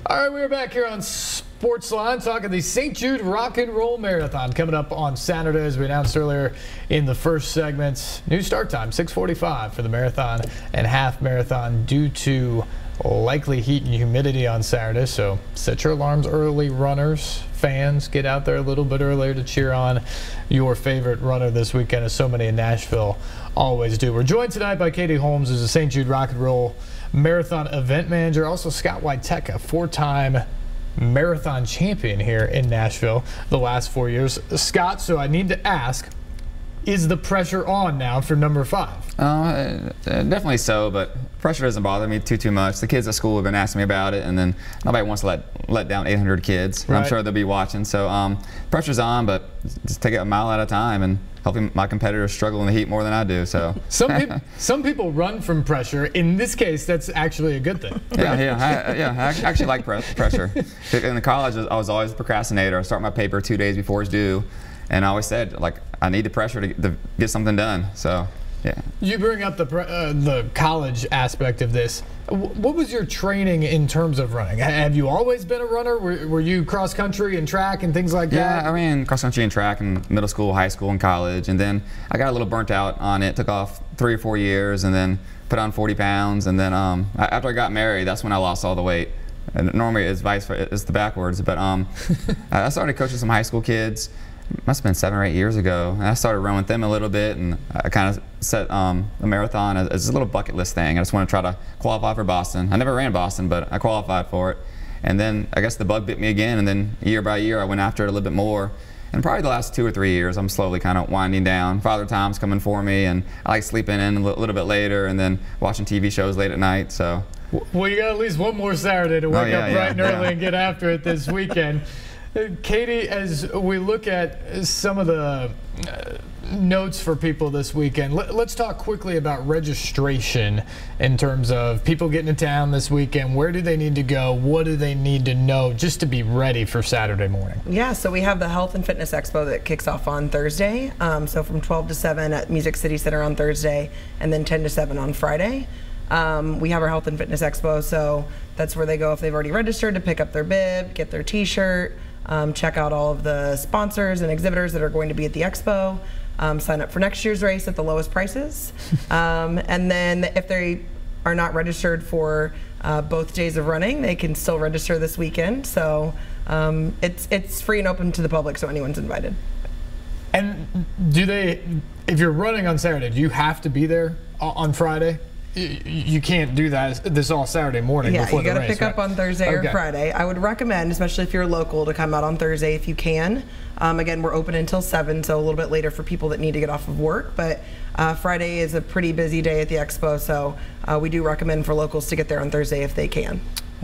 All right, we're back here on SportsLine talking the St. Jude Rock and Roll Marathon coming up on Saturday, as we announced earlier in the first segment. New start time, 6:45 for the marathon and half marathon due to likely heat and humidity on Saturday. So set your alarms early, runners, fans. Get out there a little bit earlier to cheer on your favorite runner this weekend, as so many in Nashville always do. We're joined tonight by Katie Holmes, who's a St. Jude Rock and Roll Marathon event manager. Also Scott Wietecha, four-time marathon champion here in Nashville the last 4 years. Scott, so I need to ask, is the pressure on now for number 5? Definitely so, but pressure doesn't bother me too much. The kids at school have been asking me about it, and then nobody wants to let down 800 kids. Right. I'm sure they'll be watching. So pressure's on, but just take it a mile at a time, and hopefully my competitors struggle in the heat more than I do. So some people run from pressure. In this case, that's actually a good thing. I actually like pressure. In college, I was always a procrastinator. I start my paper 2 days before it's due, and I always said, like, I need the pressure to get something done. So yeah. You bring up the college aspect of this. What was your training in terms of running? Have you always been a runner? Were you cross country and track and things like that? Yeah, I ran cross country and track in middle school, high school, and college, and then I got a little burnt out on it. Took off 3 or 4 years, and then put on 40 pounds, and then after I got married, that's when I lost all the weight. And normally it's the backwards, but I started coaching some high school kids. Must have been 7 or 8 years ago, and I started running with them a little bit, and I kind of set a marathon as a little bucket list thing. I just want to try to qualify for Boston. I never ran Boston, but I qualified for it, and then I guess the bug bit me again, and then year by year I went after it a little bit more. And probably the last 2 or 3 years I'm slowly kind of winding down. Father Time's coming for me, and I like sleeping in a little bit later and then watching TV shows late at night. So well, you got at least one more Saturday to wake up bright and early and get after it this weekend. Katie, as we look at some of the notes for people this weekend, let's talk quickly about registration in terms of people getting to town this weekend. Where do they need to go? What do they need to know just to be ready for Saturday morning? Yeah, so we have the Health and Fitness Expo that kicks off on Thursday. So from 12 to 7 at Music City Center on Thursday, and then 10 to 7 on Friday. We have our Health and Fitness Expo, so that's where they go if they've already registered to pick up their bib, get their t-shirt, check out all of the sponsors and exhibitors that are going to be at the expo, sign up for next year's race at the lowest prices, and then if they are not registered for both days of running, they can still register this weekend. So it's free and open to the public, so anyone's invited. And if you're running on Saturday, do you have to be there on Friday? You can't do this all Saturday morning before the race. Yeah, you got to pick up on Thursday or Friday. I would recommend, especially if you're local, to come out on Thursday if you can. Again, we're open until 7, so a little bit later for people that need to get off of work. But Friday is a pretty busy day at the expo, so we do recommend for locals to get there on Thursday if they can.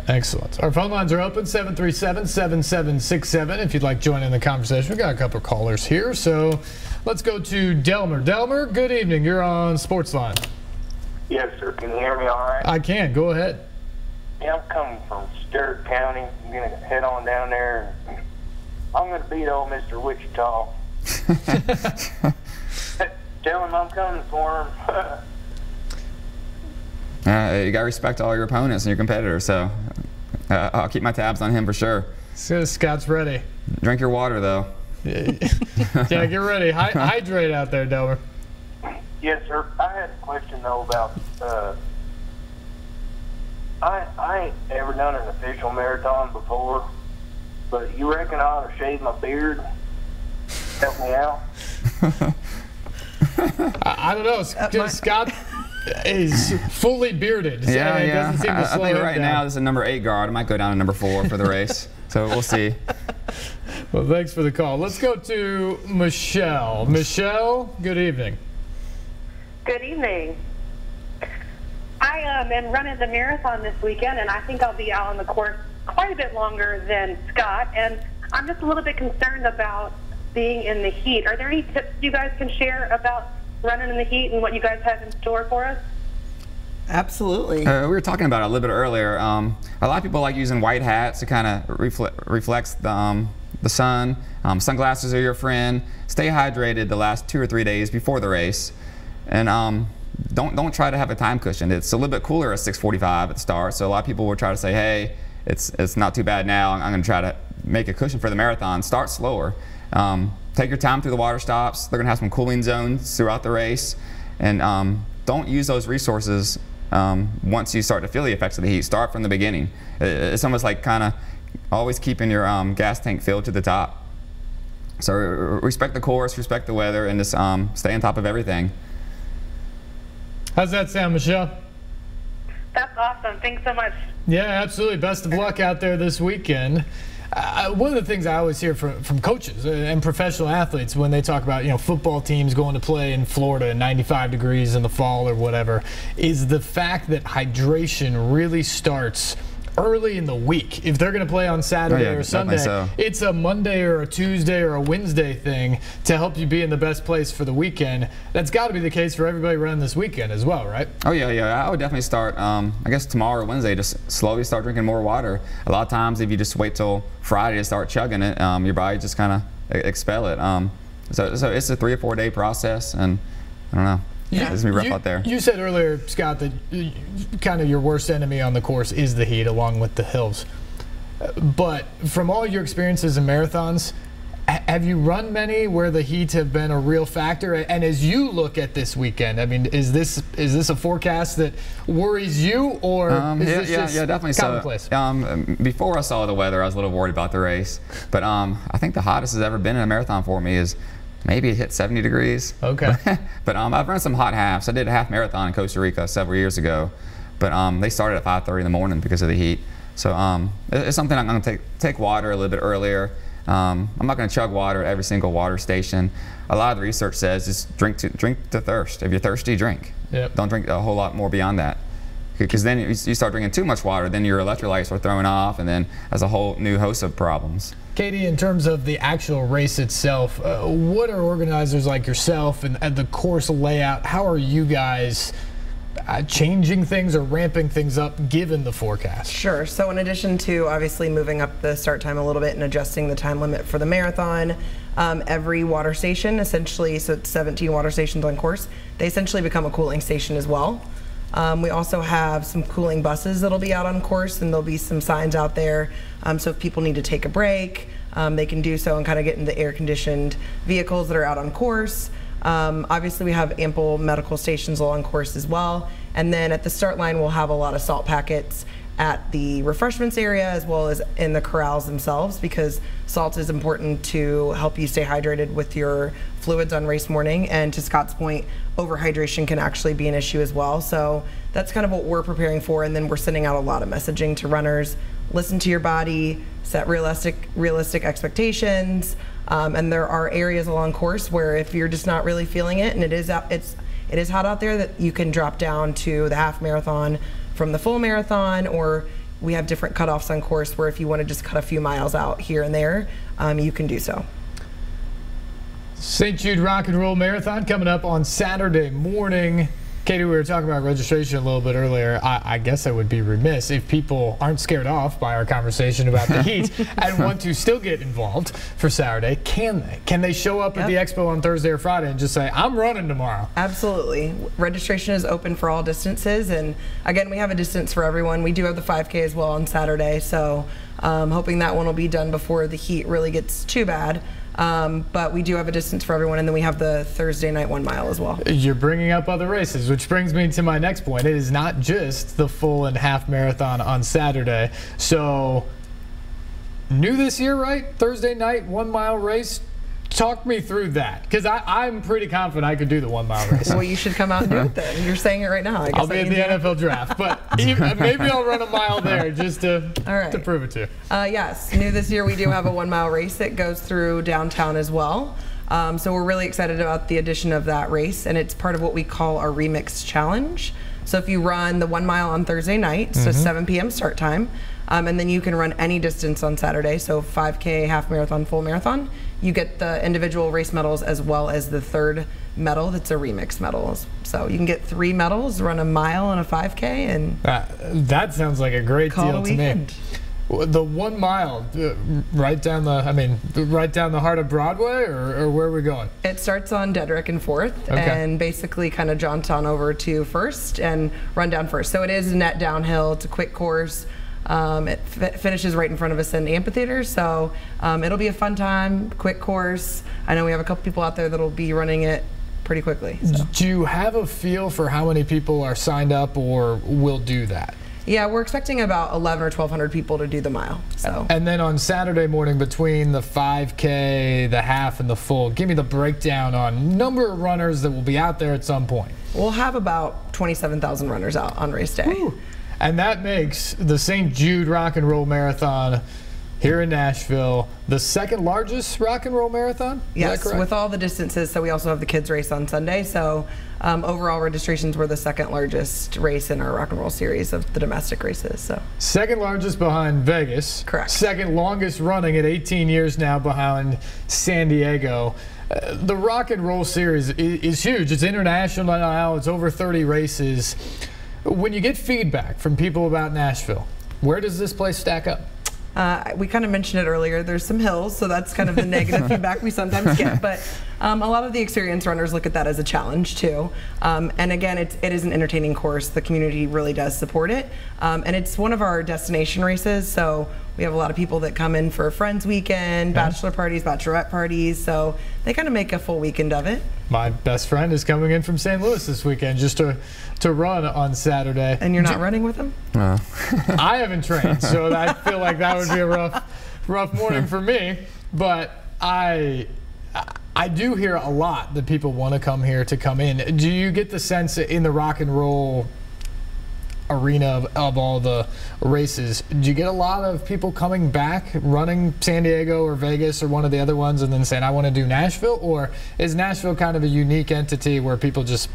Excellent. Our phone lines are open, 737-7767, if you'd like to join in the conversation. We've got a couple of callers here, so let's go to Delmer. Delmer, good evening. You're on SportsLine. Yes, sir. Can you hear me all right? I can. Go ahead. Yeah, I'm coming from Sturt County. I'm going to head on down there. I'm going to beat old Mr. Wietecha. Tell him I'm coming for him. You got to respect all your opponents and your competitors, so I'll keep my tabs on him for sure. So Scott's ready. Drink your water, though. Yeah, get ready. Hydrate out there, Delmer. Yes, sir. I had a question, though, about I ain't ever done an official marathon before, but you reckon I ought to shave my beard? Help me out? I don't know. Scott is fully bearded. So yeah. It doesn't seem to slow I think him right down. now this is a number 8 guard. I might go down to number 4 for the race. So we'll see. Well, thanks for the call. Let's go to Michelle. Michelle, good evening. Good evening. I am running the marathon this weekend, and I think I'll be out on the course quite a bit longer than Scott, and I'm just a little bit concerned about being in the heat. Are there any tips you guys can share about running in the heat and what you guys have in store for us? Absolutely. We were talking about it a little bit earlier. A lot of people like using white hats to kind of reflects the sun. Sunglasses are your friend. Stay hydrated the last 2 or 3 days before the race. And don't try to have a time cushion. It's a little bit cooler at 6:45 at the start, so a lot of people will try to say, hey, it's not too bad now. I'm going to try to make a cushion for the marathon. Start slower. Take your time through the water stops. They're going to have some cooling zones throughout the race. And don't use those resources once you start to feel the effects of the heat. Start from the beginning. It's almost like kind of always keeping your gas tank filled to the top. So respect the course, respect the weather, and just stay on top of everything. How's that sound, Michelle? That's awesome. Thanks so much. Yeah, absolutely. Best of luck out there this weekend. One of the things I always hear from coaches and professional athletes when they talk about, football teams going to play in Florida at 95 degrees in the fall or whatever, is the fact that hydration really starts early in the week. If they're going to play on Saturday or Sunday, it's a Monday or a Tuesday or a Wednesday thing to help you be in the best place for the weekend. That's got to be the case for everybody running this weekend as well, right? Oh yeah. I would definitely start, I guess tomorrow or Wednesday, just slowly start drinking more water. A lot of times if you just wait till Friday to start chugging it, your body just kind of expel it. So it's a 3 or 4 day process, and I don't know. Yeah, it's gonna be rough out there. You said earlier, Scott, that kind of your worst enemy on the course is the heat, along with the hills. But from all your experiences in marathons, have you run many where the heat have been a real factor? And as you look at this weekend, I mean, is this a forecast that worries you, or is this just definitely commonplace? Before I saw the weather, I was a little worried about the race. But I think the hottest it's ever been in a marathon for me is maybe it hit 70 degrees. Okay. But I've run some hot halves. I did a half marathon in Costa Rica several years ago, but they started at 5:30 in the morning because of the heat. So it's something I'm going to take water a little bit earlier. I'm not going to chug water at every single water station. A lot of the research says just drink to thirst. If you're thirsty, drink. Yep. Don't drink a whole lot more beyond that. Because then you start drinking too much water, then your electrolytes are throwing off, and then there's a whole new host of problems. Katie, in terms of the actual race itself, what are organizers like yourself and the course layout, how are you guys changing things or ramping things up given the forecast? Sure. So in addition to obviously moving up the start time a little bit and adjusting the time limit for the marathon, every water station essentially, so it's 17 water stations on course, they essentially become a cooling station as well. We also have some cooling buses that'll be out on course, and there'll be some signs out there. So if people need to take a break, they can do so and kind of get in the air-conditioned vehicles that are out on course. Obviously, we have ample medical stations along course as well. And then at the start line, we'll have a lot of salt packets at the refreshments area as well as in the corrals themselves, because salt is important to help you stay hydrated with your fluids on race morning. And to Scott's point, overhydration can actually be an issue as well. So that's kind of what we're preparing for. And then we're sending out a lot of messaging to runners. Listen to your body, set realistic expectations. And there are areas along course where if you're just not really feeling it and it is hot out there, that you can drop down to the half marathon from the full marathon, or we have different cutoffs on course where if you want to just cut a few miles out here and there, you can do so. St. Jude Rock and Roll Marathon coming up on Saturday morning. Katie, we were talking about registration a little bit earlier. I guess I would be remiss if people aren't scared off by our conversation about the heat and want to still get involved for Saturday. Can they? Can they show up at the expo on Thursday or Friday and just say, I'm running tomorrow? Absolutely. Registration is open for all distances. And again, we have a distance for everyone. We do have the 5K as well on Saturday. So hoping that one will be done before the heat really gets too bad. But we do have a distance for everyone, and then we have the Thursday night 1 mile as well. You're bringing up other races, which brings me to my next point. It is not just the full and half marathon on Saturday. So new this year, right? Thursday night 1 mile race. Talk me through that, because I'm pretty confident I could do the 1 mile race. Well, you should come out and do it then. You're saying it right now. I'll be in the NFL draft, but maybe I'll run a mile there just to prove it to you. Yes, new this year we do have a 1 mile race that goes through downtown as well. So we're really excited about the addition of that race, and it's part of what we call our Remix Challenge. So if you run the 1 mile on Thursday night, so 7 p.m. start time, and then you can run any distance on Saturday, so 5K, half marathon, full marathon, you get the individual race medals as well as the third medal that's a remix medal. So you can get 3 medals, run a mile and a 5K, and that sounds like a great deal to me. The 1 mile, right down the heart of Broadway, or where are we going? It starts on Dedrick and 4th, and basically kind of jaunt on over to First and run down First. So it is net downhill. It's a quick course. It finishes right in front of us in the amphitheater, so it'll be a fun time, quick course. I know we have a couple people out there that'll be running it pretty quickly. So. Do you have a feel for how many people are signed up or will do that? Yeah, we're expecting about 1,100 or 1,200 people to do the mile. So. And then on Saturday morning, between the 5K, the half, and the full, give me the breakdown on number of runners that will be out there at some point. We'll have about 27,000 runners out on race day. Woo. And that makes the St. Jude Rock and Roll Marathon here in Nashville the second largest rock and roll marathon? Yes, with all the distances. So we also have the kids race on Sunday. So overall registrations were the second largest race in our rock and roll series of the domestic races. So second largest behind Vegas. Correct. Second longest running at 18 years now behind San Diego. The rock and roll series is huge. It's international now. It's over 30 races. When you get feedback from people about Nashville, where does this place stack up? We kind of mentioned it earlier. There's some hills, so that's kind of the negative feedback we sometimes get. But a lot of the experienced runners look at that as a challenge too. And again, it is an entertaining course. The community really does support it, and it's one of our destination races. So we have a lot of people that come in for a friends weekend, bachelor parties, bachelorette parties. So they kind of make a full weekend of it. My best friend is coming in from St. Louis this weekend just to run on Saturday. And you're not running with him? No. I haven't trained, so I feel like that would be a rough morning for me. But I do hear a lot that people want to come here to come in. Do you get the sense in the rock and roll arena of all the races, do you get a lot of people coming back running San Diego or Vegas or one of the other ones and then saying, I want to do Nashville? Or is Nashville kind of a unique entity where people just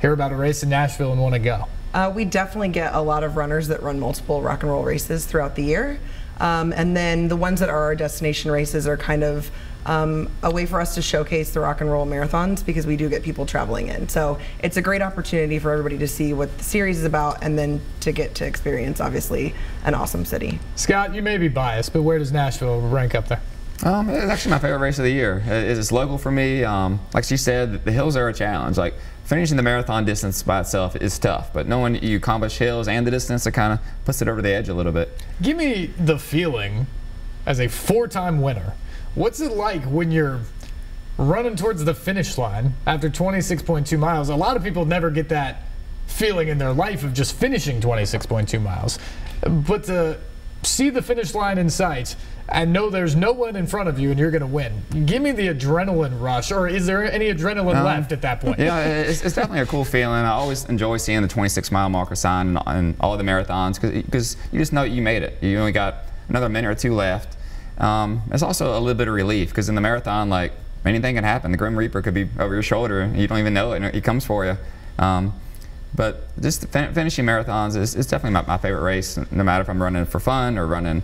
hear about a race in Nashville and want to go? We definitely get a lot of runners that run multiple rock and roll races throughout the year. And then the ones that are our destination races are kind of a way for us to showcase the rock and roll marathons, because we do get people traveling in. So it's a great opportunity for everybody to see what the series is about and then to get to experience, obviously, an awesome city. Scott, you may be biased, but where does Nashville rank up there? It's actually my favorite race of the year. It's local for me. Like she said, the hills are a challenge. Like finishing the marathon distance by itself is tough, but knowing you accomplish hills and the distance, it kind of puts it over the edge a little bit. Give me the feeling as a four-time winner. What's it like when you're running towards the finish line after 26.2 miles? A lot of people never get that feeling in their life of just finishing 26.2 miles. But to see the finish line in sight and know there's no one in front of you and you're going to win. Give me the adrenaline rush, or is there any adrenaline left at that point? Yeah, it's definitely a cool feeling. I always enjoy seeing the 26-mile marker sign on all the marathons because you just know you made it. You only got another minute or two left. It's also a little bit of relief because in the marathon, like, anything can happen. The Grim Reaper could be over your shoulder and you don't even know it, and he comes for you. But just finishing marathons is definitely my favorite race, no matter if I'm running for fun or running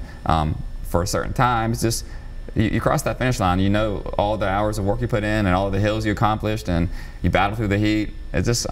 for a certain time. It's just, you cross that finish line, you know all the hours of work you put in and all the hills you accomplished, and you battle through the heat. It's just,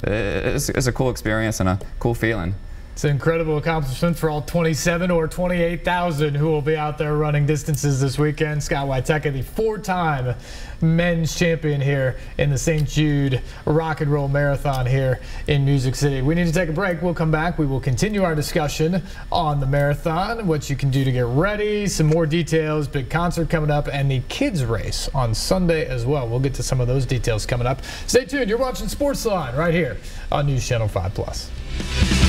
it's a cool experience and a cool feeling. It's an incredible accomplishment for all 27 or 28,000 who will be out there running distances this weekend. Scott Wietecha, the four-time men's champion here in the St. Jude Rock and Roll Marathon here in Music City. We need to take a break. We'll come back. We will continue our discussion on the marathon, what you can do to get ready, some more details, big concert coming up, and the kids race on Sunday as well. We'll get to some of those details coming up. Stay tuned. You're watching SportsLine right here on News Channel 5+.